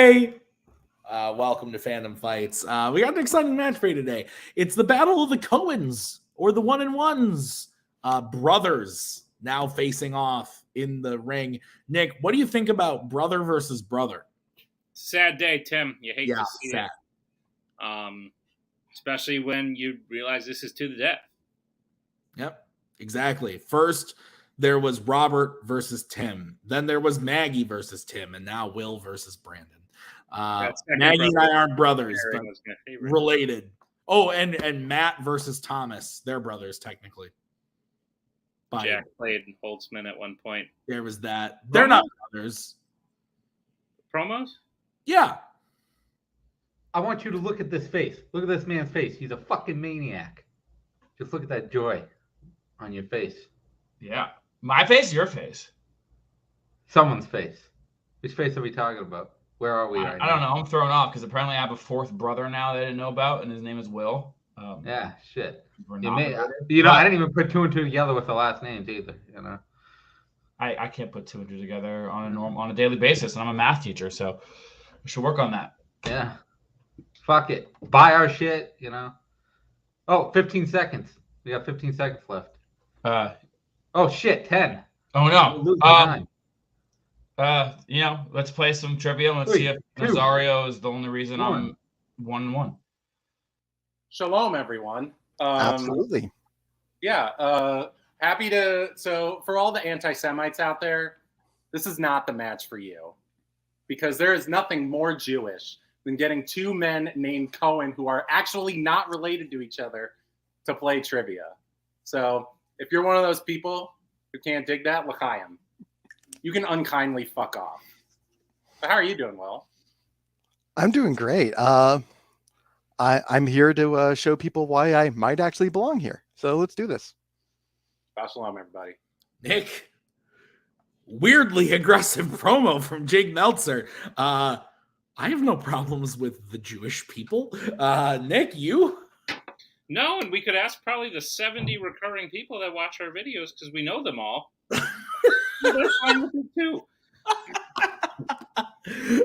Hey! Welcome to Fandom Fights. We got an exciting match for you today. It's the Battle of the Cohens, or the One-and-Ones. Brothers now facing off in the ring. Nick, what do you think about brother versus brother? Sad day, Tim. You hate to see sad. it. Especially when you realize this is to the death. Yep, exactly. First, there was Robert versus Tim. Then there was Maggie versus Tim. And now Will versus Brandon. Maggie and I aren't brothers, but related. Oh, and Matt versus Thomas. They're brothers, technically. Jack played Holtzman at one point. There was that. They're not brothers. Promos? Yeah. I want you to look at this face. Look at this man's face. He's a fucking maniac. Just look at that joy on your face. Yeah. My face, your face. Someone's face. Which face are we talking about? Where are we right now? I don't know. I'm thrown off because apparently I have a fourth brother now that I didn't know about, and his name is Will. Yeah, shit. I didn't even put two and two together with the last names either. You know, I can't put two and two together on a daily basis, and I'm a math teacher, so we should work on that. Yeah. Fuck it. Buy our shit. You know. Oh, 15 seconds. We got 15 seconds left. Oh shit, 10. Oh no. Let's play some trivia and let's see if Nazario is the only reason I'm 1-1. Shalom, everyone. Absolutely. Yeah. Happy to. So, for all the anti-Semites out there, this is not the match for you, because there is nothing more Jewish than getting two men named Cohen who are actually not related to each other to play trivia. So, if you're one of those people who can't dig that, l'chaim. You can unkindly fuck off. So how are you doing, Will? I'm doing great. I'm here to show people why I might actually belong here. So let's do this. Shalom, everybody. Nick, weirdly aggressive promo from Jake Meltzer. I have no problems with the Jewish people. Nick, you? No, and we could ask probably the 70 recurring people that watch our videos because we know them all. They're fine with it too.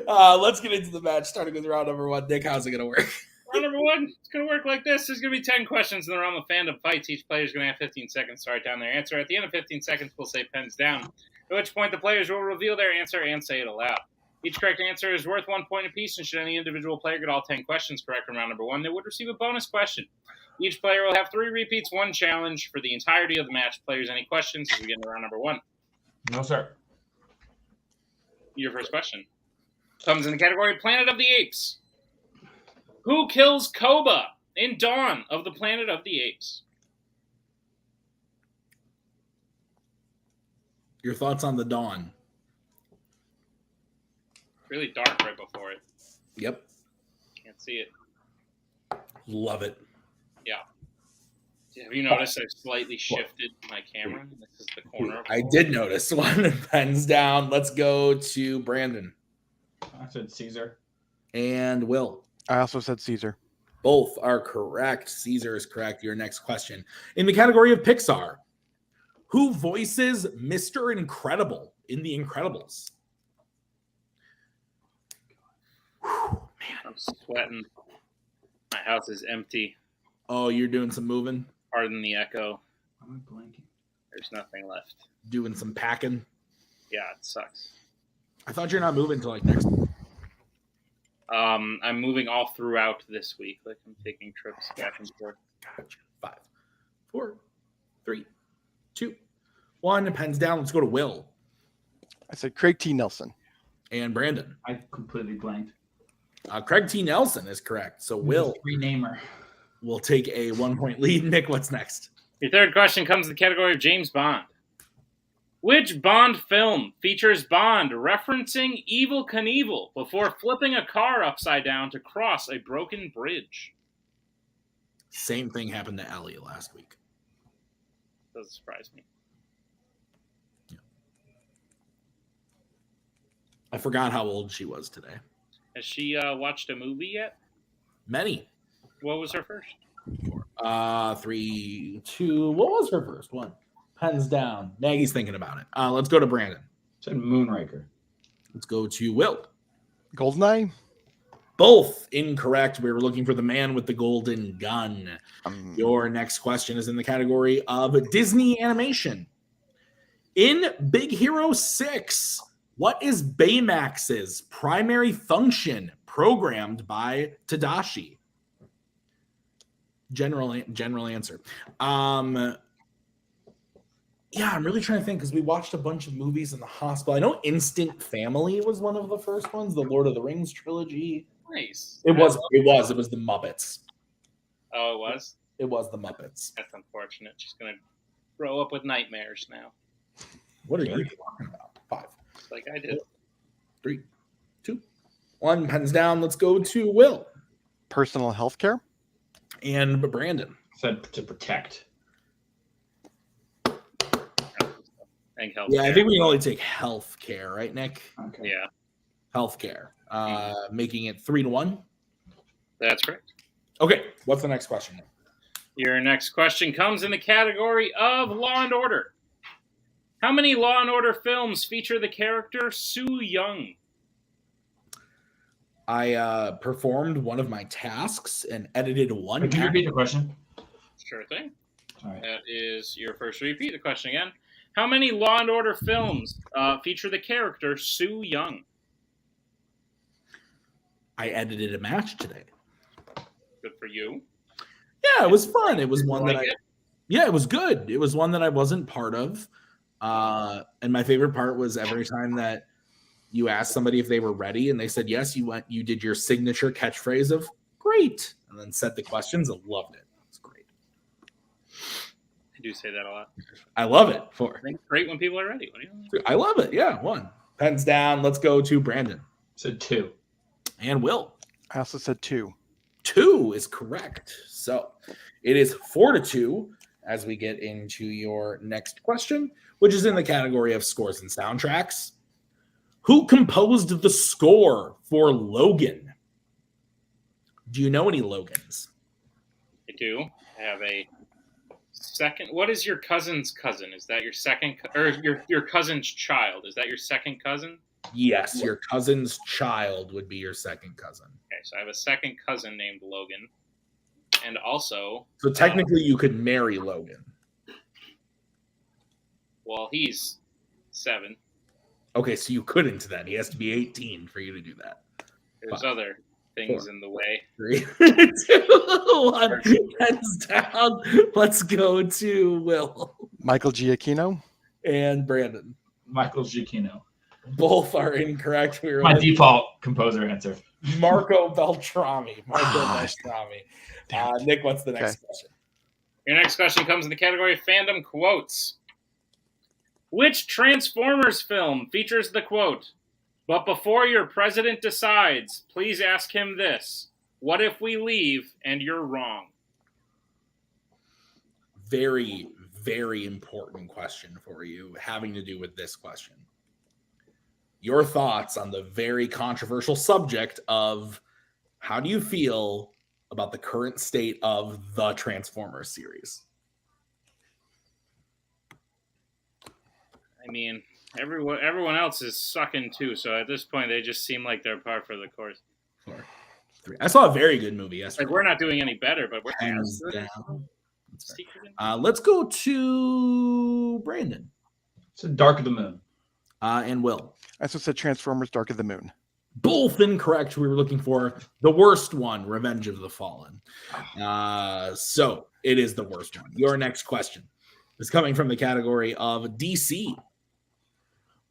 Let's get into the match, starting with round number one. Nick, how's it going to work? Round number one, it's going to work like this. There's going to be 10 questions in the realm of Fandom Fights. Each player is going to have 15 seconds to write down their answer. At the end of 15 seconds, we'll say pens down, at which point the players will reveal their answer and say it aloud. Each correct answer is worth 1 point apiece, and should any individual player get all 10 questions correct in round number one, they would receive a bonus question. Each player will have 3 repeats, 1 challenge for the entirety of the match. Players, any questions as we get into round number one? No, sir. Your first question comes in the category Planet of the Apes. Who kills Koba in Dawn of the Planet of the Apes? Your thoughts on the Dawn? Really dark right before it. Yep. Can't see it. Love it. Yeah. Have you noticed I've slightly shifted my camera? This is the corner. I did notice. One pens down. Let's go to Brandon. I said Caesar. And Will. I also said Caesar. Both are correct. Caesar is correct. Your next question. In the category of Pixar, who voices Mr. Incredible in The Incredibles? Whew, man. I'm sweating. My house is empty. Oh, you're doing some moving? Pardon the echo. I'm blanking. There's nothing left. Doing some packing? Yeah, it sucks. I thought you're not moving until like next week. I'm moving all throughout this week. Like I'm taking trips back and forth. Gotcha. 5, 4, 3, 2, 1. Pens down. Let's go to Will. I said Craig T. Nelson. And Brandon. I completely blanked. Craig T. Nelson is correct. So Will Renamer. will take a 1-point lead. Nick, what's next? Your third question comes in the category of James Bond. Which Bond film features Bond referencing Evel Knievel before flipping a car upside down to cross a broken bridge? Same thing happened to Ellie last week. Doesn't surprise me. Yeah. I forgot how old she was today. Has she watched a movie yet? Many. What was her first? 3, 2. What was her first one? Pens down. Maggie's thinking about it. Let's go to Brandon. Said Moonraker. Let's go to Will. Goldeneye? Both incorrect. We were looking for the man with the golden gun. Your next question is in the category of Disney animation. In Big Hero 6, what is Baymax's primary function programmed by Tadashi? General answer. Yeah, I'm really trying to think because we watched a bunch of movies in the hospital. I know Instant Family was one of the first ones, the Lord of the Rings trilogy. Nice. It was the Muppets. Oh, it was? It was the Muppets. That's unfortunate. She's going to grow up with nightmares now. What are you talking about? 5. Like I did. 3, 2, 1. Pens down. Let's go to Will. Personal health care. And Brandon. Said to protect. Yeah, I think we can only take health care, right, Nick? Okay. Yeah. Health care. Making it 3-1. That's correct. Okay, what's the next question? Your next question comes in the category of Law and Order. How many Law and Order films feature the character Sue Young? I performed one of my tasks and edited one. Can you repeat the question? Sure thing. All right. That is your first repeat. The question again. How many Law and Order films feature the character Sue Young? I edited a match today. Good for you. Yeah, it was fun. It was one that Yeah, it was good. It was one that I wasn't part of. And my favorite part was every time that you asked somebody if they were ready and they said yes, you did your signature catchphrase of great, and then said the questions. I loved it. It's great. I do say that a lot. I love it. I think it's great when people are ready. What do you think? I love it. Yeah, 1. Pens down. Let's go to Brandon. Said 2. And Will. I also said 2. 2 is correct. So it is 4-2 as we get into your next question, which is in the category of scores and soundtracks. Who composed the score for Logan? Do you know any Logans? I do. I have a second. What is your cousin's cousin? Is that your second, or your cousin's child? Is that your second cousin? Yes, your cousin's child would be your second cousin. Okay, so I have a second cousin named Logan, and also. So technically, you could marry Logan. Well, he's 7. Okay, so you couldn't then. He has to be 18 for you to do that. There's other things in the way. 3, 2, 1. Hands down. Let's go to Will. Michael Giacchino. And Brandon. Michael Giacchino. Both are incorrect. We were My default composer answer. Marco Beltrami. Nick, what's the next question? Your next question comes in the category of Fandom quotes. Which Transformers film features the quote, "But before your president decides, please ask him this. What if we leave and you're wrong?" Very, very important question for you, having to do with this question. Your thoughts on the very controversial subject of how do you feel about the current state of the Transformers series? I mean, everyone else is sucking too, so at this point they just seem like they're par for the course. 4, 3. I saw a very good movie yesterday. Like, we're not doing any better, but we're hands down. Let's go to Brandon. It's Dark of the Moon. And Will. I also said Transformers Dark of the Moon. Both incorrect. We were looking for the worst one, Revenge of the Fallen. So it is the worst one. Your next question is coming from the category of DC.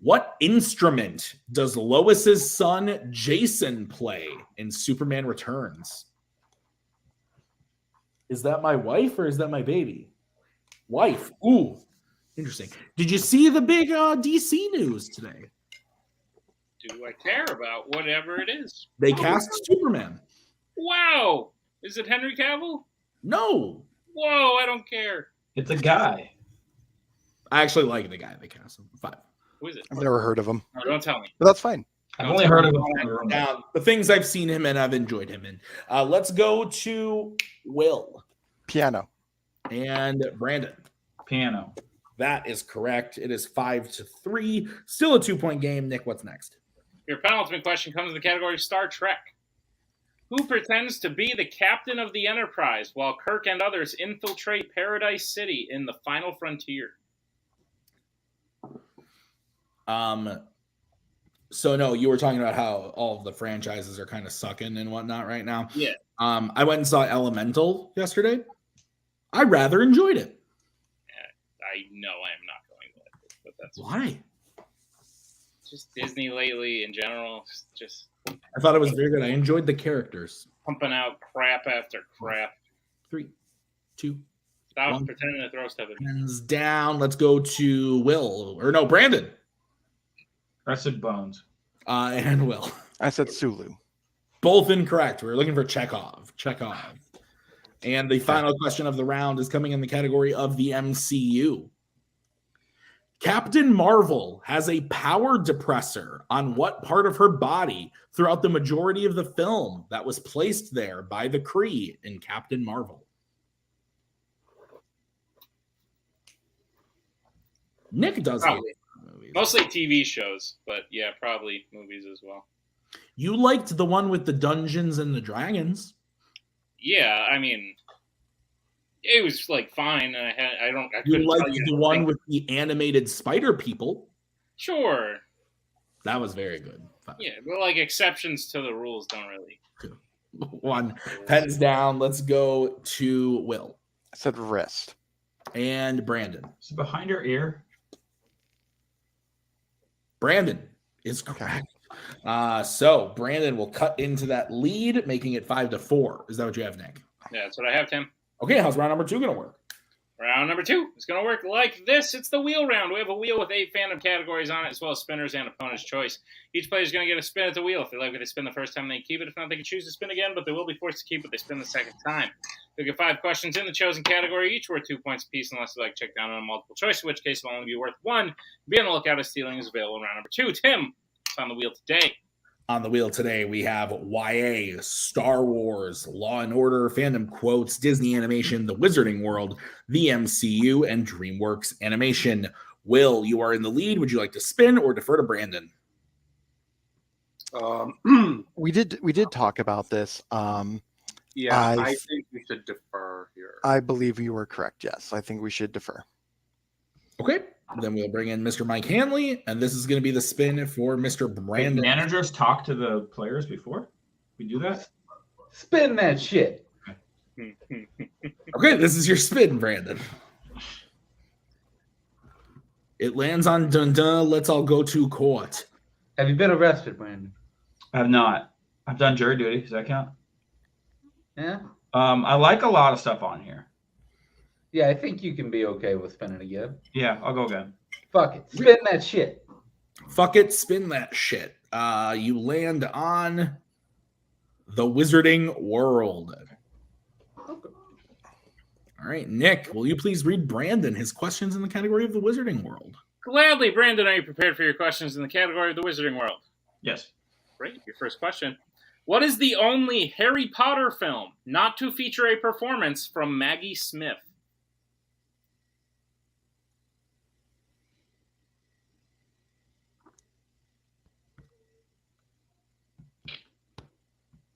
What instrument does Lois's son Jason play in Superman Returns? Is that my wife or is that my baby? Wife. Ooh, interesting. Did you see the big DC news today? Do I care about whatever it is? They cast Superman. Wow. Is it Henry Cavill? No. Whoa, I don't care. It's a guy. I actually like the guy they cast him. 5. Who is it? I've never heard of him. No, don't tell me. But that's fine. I've only heard of him. The things I've seen him in, I've enjoyed him in. Let's go to Will. Piano. And Brandon. Piano. That is correct. It is 5-3. Still a 2-point game. Nick, what's next? Your penultimate question comes in the category Star Trek. Who pretends to be the captain of the Enterprise while Kirk and others infiltrate Paradise City in the final frontier? So no, you were talking about how all of the franchises are kind of sucking and whatnot right now. Yeah. I went and saw Elemental yesterday. I rather enjoyed it. I know I am not going to like it, but that's why. Just Disney lately in general. Just I thought it was very good. I enjoyed the characters. Pumping out crap after crap. 3, 2. Stop 1. pretending to throw stuff at me. Hands down. Let's go to Brandon. I said Bones. And Will. I said Sulu. Both incorrect. We're looking for Chekhov. And the final question of the round is coming in the category of the MCU. Captain Marvel has a power depressor on what part of her body throughout the majority of the film that was placed there by the Kree in Captain Marvel? Nick does Probably. Movies. Mostly TV shows, but yeah, probably movies as well. You liked the one with the Dungeons and the Dragons. Yeah, I mean, it was like fine. You liked the one with the animated spider people. Sure. That was very good. Yeah, but like exceptions to the rules don't really. 1. Pens down. Let's go to Will. I said wrist. And Brandon. Is it behind your ear? Brandon is correct. So Brandon will cut into that lead, making it 5-4. Is that what you have, Nick? Yeah, that's what I have, Tim. Okay, how's round number 2 going to work? Round number 2 is going to work like this. It's the wheel round. We have a wheel with 8 fandom categories on it, as well as spinners and opponent's choice. Each player is going to get a spin at the wheel. If they like what they spin the first time, they keep it. If not, they can choose to spin again, but they will be forced to keep what they spin the second time. They'll get 5 questions in the chosen category, each worth 2 points apiece, unless you like to check down on a multiple choice, in which case it will only be worth 1. Be on the lookout as stealing is available in round number 2. Tim, what's on the wheel today? On the wheel today, we have YA, Star Wars, Law and Order, Fandom Quotes, Disney Animation, The Wizarding World, the MCU, and DreamWorks Animation. Will, you are in the lead. Would you like to spin or defer to Brandon? We did talk about this. Yeah, I think we should defer here. I believe you were correct. Yes, I think we should defer. Okay. Then we'll bring in Mr. Mike Hanley, and this is going to be the spin for Mr. Brandon. Did managers talk to the players before we do that? Spin that shit. Okay, this is your spin, Brandon. It lands on dun-dun. Let's all go to court. Have you been arrested, Brandon? I have not. I've done jury duty. Does that count? Yeah. I like a lot of stuff on here. Yeah, I think you can be okay with spinning again. Yeah, I'll go again. Fuck it. Spin that shit. Fuck it. Spin that shit. You land on the Wizarding World. All right, Nick, will you please read Brandon his questions in the category of the Wizarding World? Gladly. Brandon, are you prepared for your questions in the category of the Wizarding World? Yes. Great. Your first question. What is the only Harry Potter film not to feature a performance from Maggie Smith?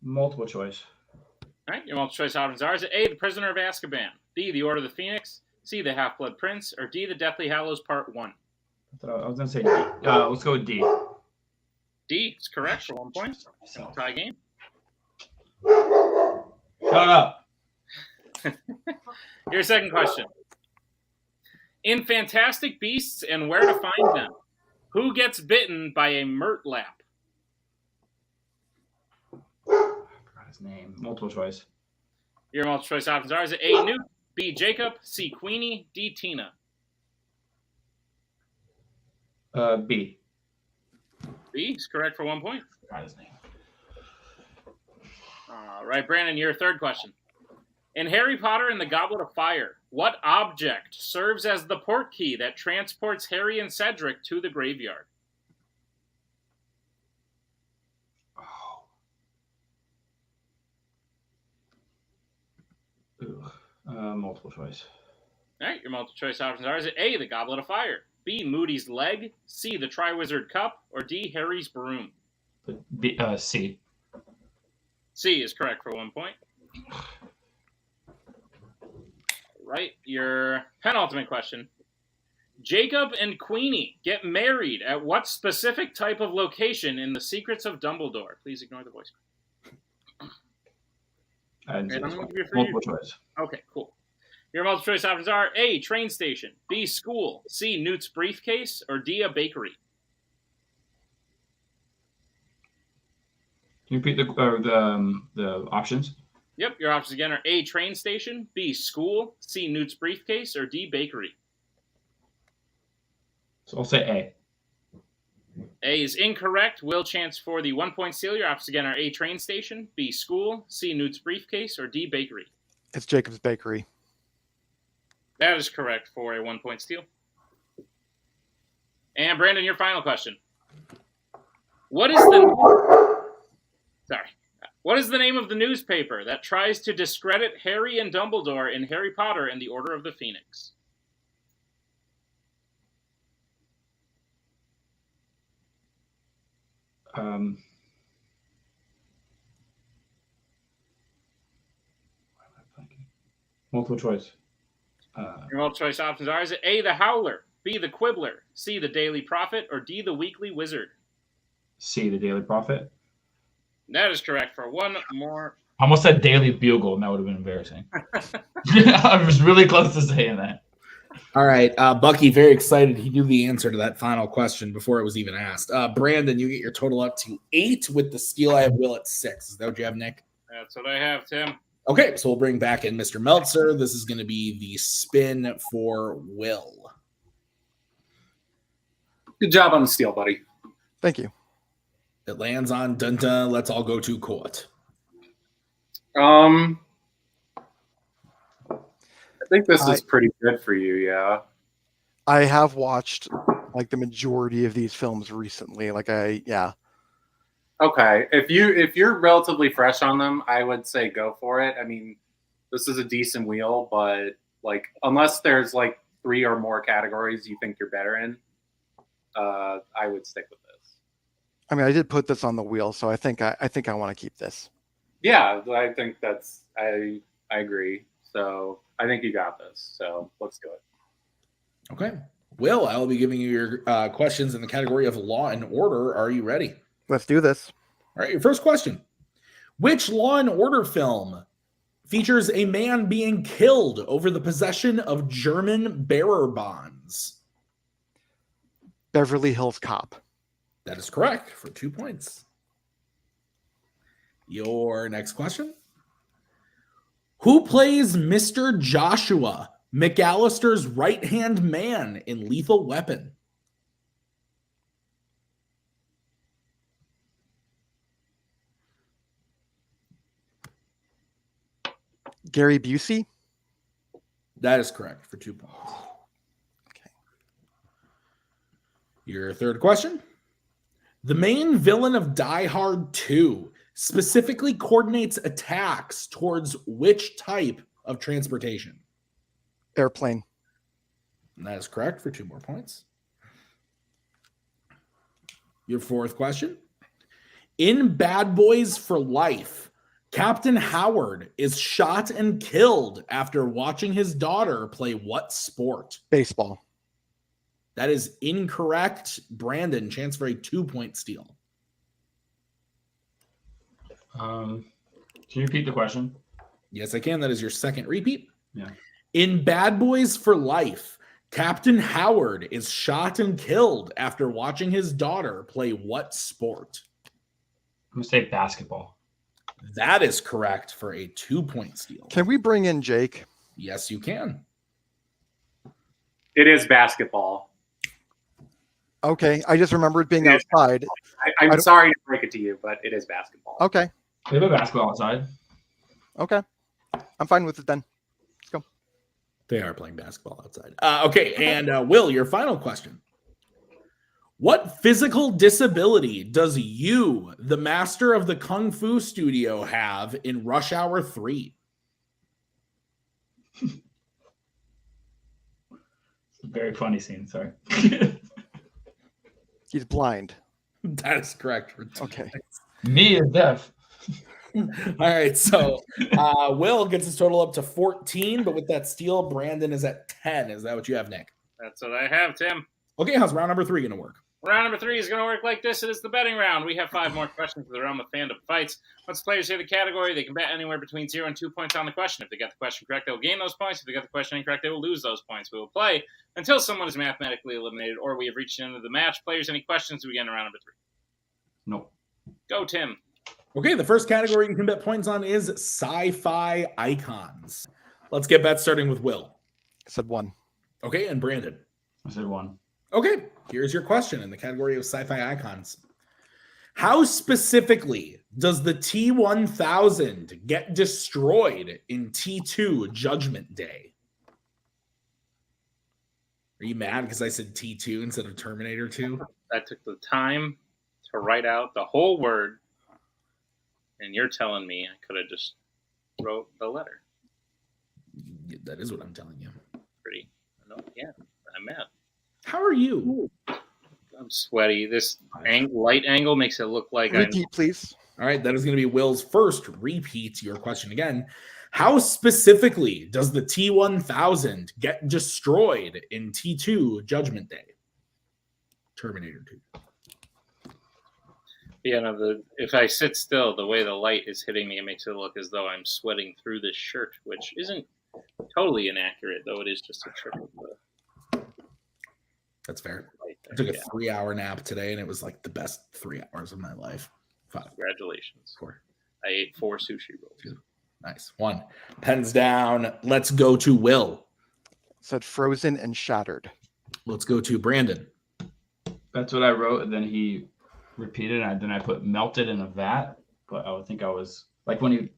Multiple choice. All right, your multiple choice options are: is it A, The Prisoner of Azkaban, B, The Order of the Phoenix, C, The Half-Blood Prince, or D, The Deathly Hallows Part 1? I was going to say D. Let's go with D. D is correct for 1 point. Tie game. Shut up. Your second question. In Fantastic Beasts and Where to Find Them, who gets bitten by a murtlap? His name. Multiple choice. Your multiple choice options are: is it A, Newt, B, Jacob, C, Queenie, D, Tina? B. B is correct for 1 point. Forgot his name. All right, Brandon, your third question. In Harry Potter and the Goblet of Fire, what object serves as the portkey that transports Harry and Cedric to the graveyard? Multiple choice. All right, your multiple choice options are: is it A, the Goblet of Fire, B, Moody's leg, C, the Triwizard Cup, or D, Harry's broom? C. C is correct for 1 point. Right, your penultimate question. Jacob and Queenie get married at what specific type of location in The Secrets of Dumbledore? Please ignore the voice. And I'm going to give you multiple choice. Okay, cool. Your multiple choice options are A, train station, B, school, C, Newt's briefcase, or D, a bakery. Can you repeat the options? Yep, your options again are A, train station, B, school, C, Newt's briefcase, or D, bakery. So I'll say A. A is incorrect. Will chance for the 1 point steal. Your options again are A, train station, B, school, C, Newt's briefcase, or D, bakery. It's Jacob's Bakery. That is correct for a 1 point steal. And Brandon, your final question. What is the name of the newspaper that tries to discredit Harry and Dumbledore in Harry Potter and the Order of the Phoenix? Multiple choice. Your multiple choice options are: is it A, the Howler, B, the Quibbler, C, the Daily Prophet, or D, the Weekly Wizard? C, the Daily Prophet. That is correct for one more. I almost said Daily Bugle, and that would have been embarrassing. I was really close to saying that. All right, Bucky, very excited. He knew the answer to that final question before it was even asked. Brandon, you get your total up to 8 with the steal. I have Will at 6. Is that what you have, Nick? That's what I have, Tim. Okay, so we'll bring back in Mr. Meltzer. This is going to be the spin for Will. Good job on the steal, buddy. Thank you. It lands on Dunta. Let's all go to court. I think this is pretty good for you, yeah. I have watched like the majority of these films recently. Okay, if you're relatively fresh on them, I would say go for it. I mean, this is a decent wheel, but like unless there's like 3 or more categories you think you're better in, I would stick with this. I mean, I did put this on the wheel, so I think I want to keep this. Yeah, I think I agree. So I think you got this. So let's do it. Okay. Will, I will be giving you your questions in the category of law and order. Are you ready? Let's do this. All right, your first question. Which Law and Order film features a man being killed over the possession of German bearer bonds? Beverly Hills Cop. That is correct for 2 points. Your next question. Who plays Mr. Joshua, McAllister's right-hand man in Lethal Weapon? Gary Busey? That is correct for 2 points. Okay. Your third question. The main villain of Die Hard 2 specifically coordinates attacks towards which type of transportation? Airplane. And that is correct for 2 more points. Your fourth question. In Bad Boys for Life, Captain Howard is shot and killed after watching his daughter play what sport? Baseball. That is incorrect. Brandon, chance for a 2-point steal. Can you repeat the question? Yes, I can. That is your second repeat. Yeah. In Bad Boys for Life, Captain Howard is shot and killed after watching his daughter play what sport? I'm going to say basketball. That is correct for a 2-point steal. Can we bring in Jake? Yes, you can. It is basketball. Okay, I just remember it being outside. I'm sorry to break it to you, but it is basketball. Okay. They have a basketball outside. Okay. I'm fine with it then. Let's go. They are playing basketball outside. Okay, and Will, your final question. What physical disability does you, the master of the Kung Fu studio, have in Rush Hour 3? It's a very funny scene, sorry. He's blind. That is correct. Okay. Me is deaf. All right, so Will gets his total up to 14, but with that steal, Brandon is at 10. Is that what you have, Nick? That's what I have, Tim. Okay, how's round number 3 going to work? Round number 3 is going to work like this. It is the betting round. We have 5 more questions for the realm of Fandom fights. Once the players hear the category, they can bet anywhere between 0 and 2 points on the question. If they get the question correct, they will gain those points. If they get the question incorrect, they will lose those points. We will play until someone is mathematically eliminated or we have reached the end of the match. Players, any questions? We get in round number 3. No. Go, Tim. Okay, the first category you can bet points on is sci-fi icons. Let's get bets starting with Will. I said 1. Okay, and Brandon. I said 1. Okay, here's your question in the category of sci-fi icons. How specifically does the T-1000 get destroyed in T2 Judgment Day? Are you mad because I said T2 instead of Terminator 2? I took the time to write out the whole word, and you're telling me I could have just wrote the letter. That is what I'm telling you. Pretty. Yeah, I'm mad. How are you? I'm sweaty. This light angle makes it look like Repeat, please. All right, that is going to be Will's first repeat. Your question again. How specifically does the T-1000 get destroyed in T2 Judgment Day? Terminator 2. Yeah, no, if I sit still, the way the light is hitting me, it makes it look as though I'm sweating through this shirt, which isn't totally inaccurate, though it is just a trick of the... That's fair. I took a 3-hour nap today, and it was like the best 3 hours of my life. 5. Congratulations. 4. I ate 4 sushi rolls. 2. Nice. 1. Pens down. Let's go to Will. Said frozen and shattered. Let's go to Brandon. That's what I wrote, and then he repeated, and then I put melted in a vat. But I would think I was like when you.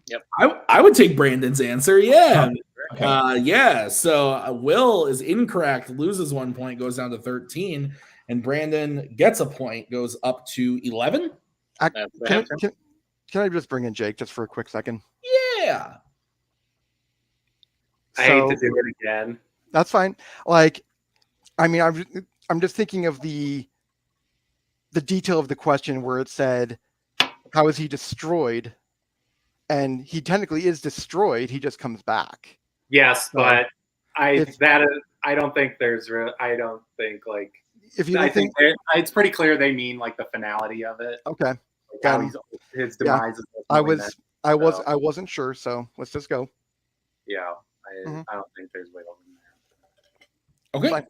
Yep. I would take Brandon's answer. Yeah. Okay. Yeah. So Will is incorrect, loses 1 point, goes down to 13, and Brandon gets a point, goes up to 11. Can I just bring in Jake just for a quick second? Yeah. I hate to do it again. That's fine. Like, I mean, I'm just thinking of the detail of the question where it said, "How is he destroyed?" And he technically is destroyed. He just comes back. Yes, but I don't think there's I don't think like if you I think it's pretty clear they mean like the finality of it. Okay. Like how his demise is. I wasn't sure, so let's just go. Yeah, I don't think there's wiggle room there. Okay. Fine.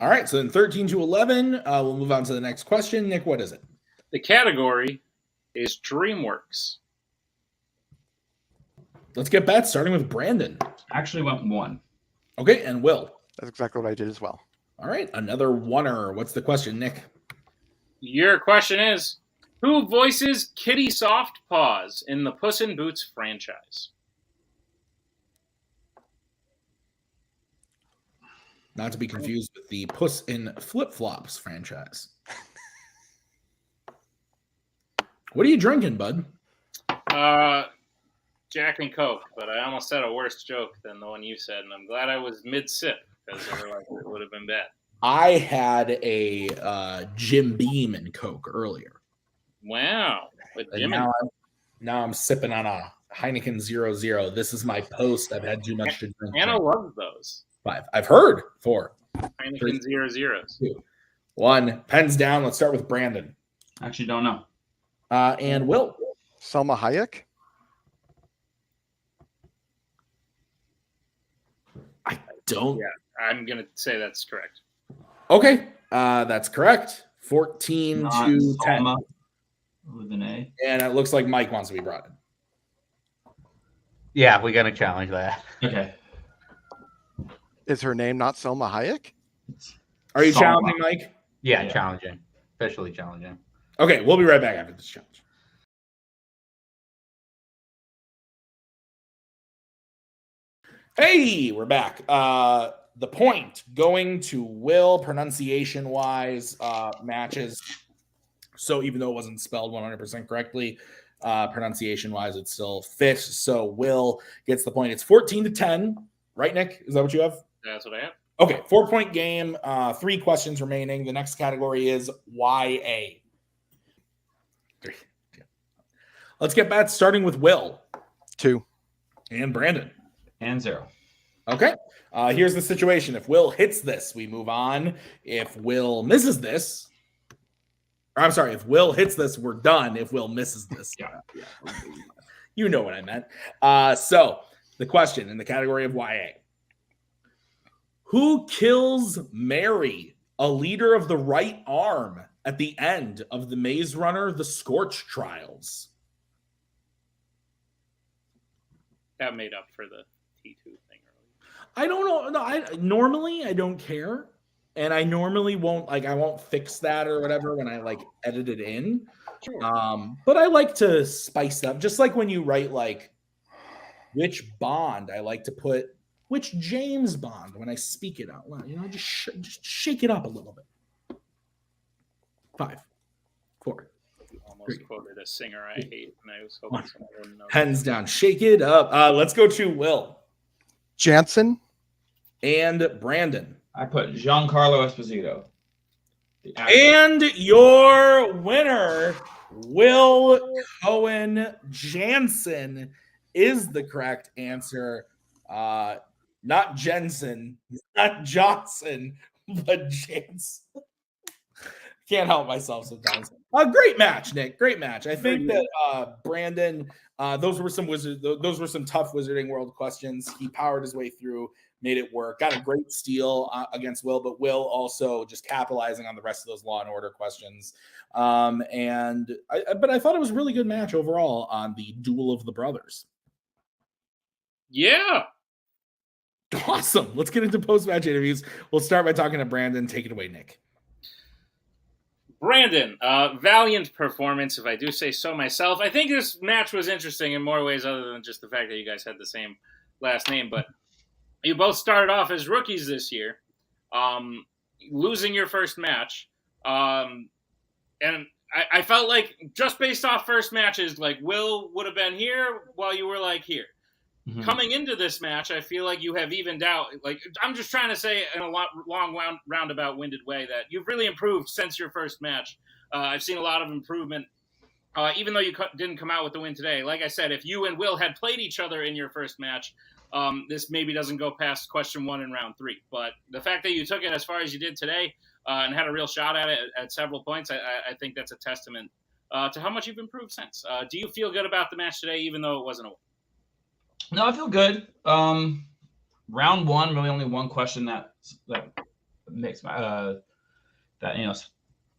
All right. So then 13 to 11. We'll move on to the next question. Nick, what is it? The category is DreamWorks. Let's get bets, starting with Brandon. Actually went 1. Okay, and Will. That's exactly what I did as well. All right, another oneer. What's the question, Nick? Your question is, who voices Kitty Softpaws in the Puss in Boots franchise? Not to be confused with the Puss in Flip-Flops franchise. What are you drinking, bud? Jack and Coke, but I almost said a worse joke than the one you said, and I'm glad I was mid-sip, because otherwise it would have been bad. I had a Jim Beam and Coke earlier. Wow. Now I'm sipping on a Heineken 0.0. This is my post. I've had too much to drink. Anna loves those. 5. I've heard 4. Heineken 0.0s. 2. 1. Pens down. Let's start with Brandon. Actually, don't know. And Will. Selma Hayek. I don't. Yeah, I'm going to say that's correct. Okay. That's correct. 14 Not to Salma 10. With an A. And it looks like Mike wants to be brought in. Yeah, we're gonna challenge that. Okay. Is her name not Selma Hayek? Are you Salma. challenging, Mike? Yeah, challenging. Officially challenging. Okay, we'll be right back after this challenge. Hey, we're back. The point going to Will pronunciation-wise matches. So even though it wasn't spelled 100% correctly, pronunciation-wise, it still fits. So Will gets the point. It's 14 to 10. Right, Nick? Is that what you have? That's what I have. Okay, 4-point game. 3 questions remaining. The next category is YA. Let's get back starting with Will. 2. And Brandon. And 0. Okay. Here's the situation. If Will hits this, we move on. If Will misses this, or I'm sorry, if Will hits this, we're done. If Will misses this, you know what I meant. So the question in the category of YA. Who kills Mary, a leader of the right arm, at the end of the Maze Runner The Scorch trials? That made up for the T2 thing earlier. I don't know. No, normally I don't care. And I normally won't, like, I won't fix that or whatever when I like edit it in. Sure. But I like to spice up, just like when you write like which Bond, I like to put which James Bond when I speak it out loud. You know, just shake it up a little bit. 5, 4. You almost quoted a singer I hate, and I was hoping someone wouldn't know. Hands down, shake it up. Let's go to Will. Jansen. And Brandon. I put Giancarlo Esposito. And your winner, Will Cohen Jansen, is the correct answer. Not Jensen, not Johnson, but Jansen. Can't help myself sometimes. Great match, Nick. Great match. I think that Brandon, those were some tough Wizarding World questions. He powered his way through, made it work. Got a great steal against Will, but Will also just capitalizing on the rest of those Law and Order questions. But I thought it was a really good match overall on the Duel of the Brothers. Yeah. Awesome. Let's get into post-match interviews. We'll start by talking to Brandon. Take it away, Nick. Brandon, valiant performance, if I do say so myself. I think this match was interesting in more ways other than just the fact that you guys had the same last name. But you both started off as rookies this year, losing your first match. And I felt like just based off first matches, like Will would have been here while you were like here. Mm-hmm. Coming into this match, I feel like you have evened out. Like, I'm just trying to say in a long roundabout winded way that you've really improved since your first match. I've seen a lot of improvement, even though you didn't come out with the win today. Like I said, if you and Will had played each other in your first match, this maybe doesn't go past question 1 in round 3. But the fact that you took it as far as you did today and had a real shot at it at several points, I think that's a testament to how much you've improved since. Do you feel good about the match today, even though it wasn't a win? No, I feel good. Round 1, really only one question that makes my that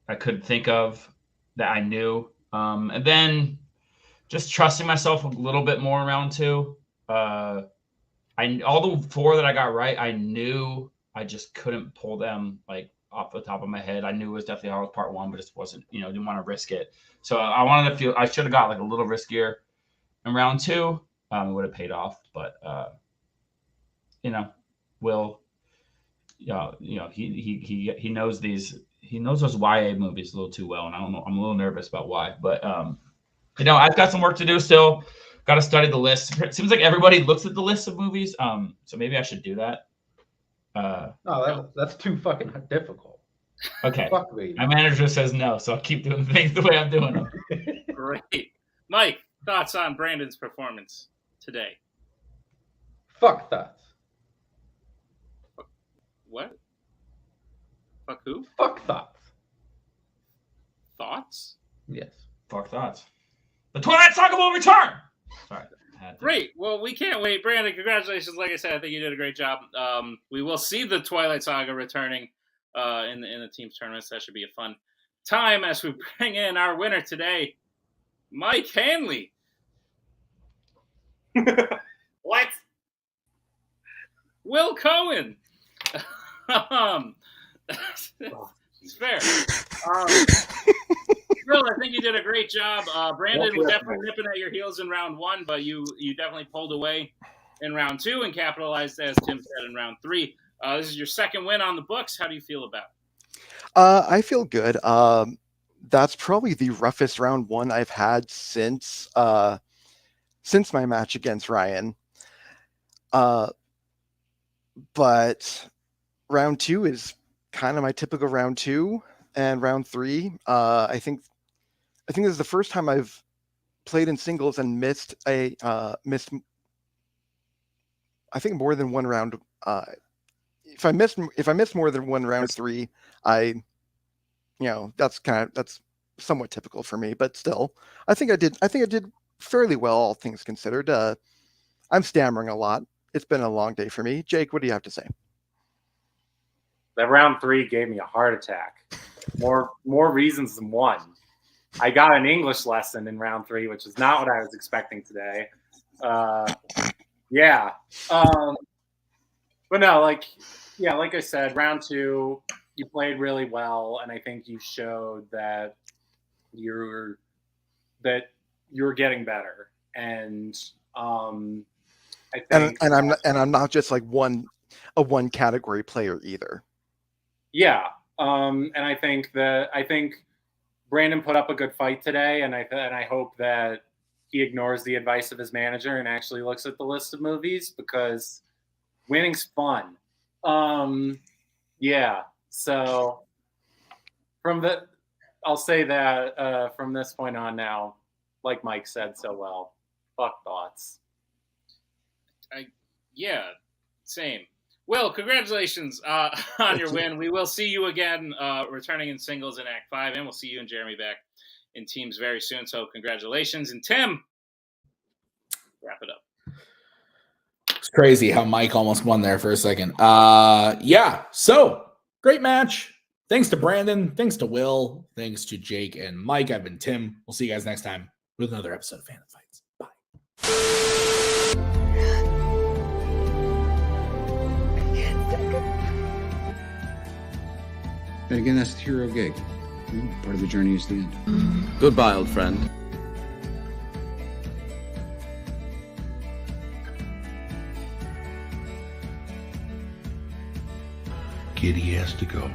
I could think of that I knew, and then just trusting myself a little bit more in round 2. All the 4 that I got right, I knew I just couldn't pull them like off the top of my head. I knew it was definitely hard with part 1, but just wasn't didn't want to risk it. So I wanted to feel I should have got like a little riskier in round 2. It would have paid off, but Will, he knows those YA movies a little too well, and I don't know. I'm a little nervous about why, but I've got some work to do still. Got to study the list. It seems like everybody looks at the list of movies, so maybe I should do that. No, that's too fucking difficult. Okay, fuck me. My manager says no, so I'll keep doing things the way I'm doing them. Great, Mike. Thoughts on Brandon's performance today? Fuck thoughts. What? Fuck who? Fuck thoughts. Thoughts? Yes. Fuck thoughts. The Twilight Saga will return! Sorry. Great. Well, we can't wait. Brandon, congratulations. Like I said, I think you did a great job. We will see the Twilight Saga returning in the team's tournaments. That should be a fun time as we bring in our winner today, Mike Hanley. What? Will Cohen. It's fair. Will, I think you did a great job. Brandon was definitely nipping at your heels in round 1, but you definitely pulled away in round 2 and capitalized, as Tim said, in round 3. This is your second win on the books. How do you feel about it? I feel good. That's probably the roughest round 1 I've had since my match against Ryan. But round 2 is kind of my typical round 2, and round 3, I think this is the first time I've played in singles and missed I think more than one round. If I miss more than one round 3, that's somewhat typical for me, but still, I think I did fairly well, all things considered. I'm stammering a lot. It's been a long day for me. Jake, what do you have to say? That round 3 gave me a heart attack. More reasons than one. I got an English lesson in round 3, which is not what I was expecting today. Yeah. But no, like I said, round 2, you played really well, and I think you showed that you're getting better. And I think, I'm not just like a one category player either. Yeah. And I think Brandon put up a good fight today, and I hope that he ignores the advice of his manager and actually looks at the list of movies, because winning's fun. Yeah. So I'll say that from this point on now, like Mike said so well, fuck thoughts. Yeah, same. Will, congratulations on your win. We will see you again returning in singles in Act 5, and we'll see you and Jeremy back in teams very soon. So congratulations. And Tim, wrap it up. It's crazy how Mike almost won there for a second. Yeah, so great match. Thanks to Brandon. Thanks to Will. Thanks to Jake and Mike. I've been Tim. We'll see you guys next time with another episode of Fandom Fights. Bye. And again, that's the hero gig. Part of the journey is the end. Goodbye, old friend. Kitty has to go.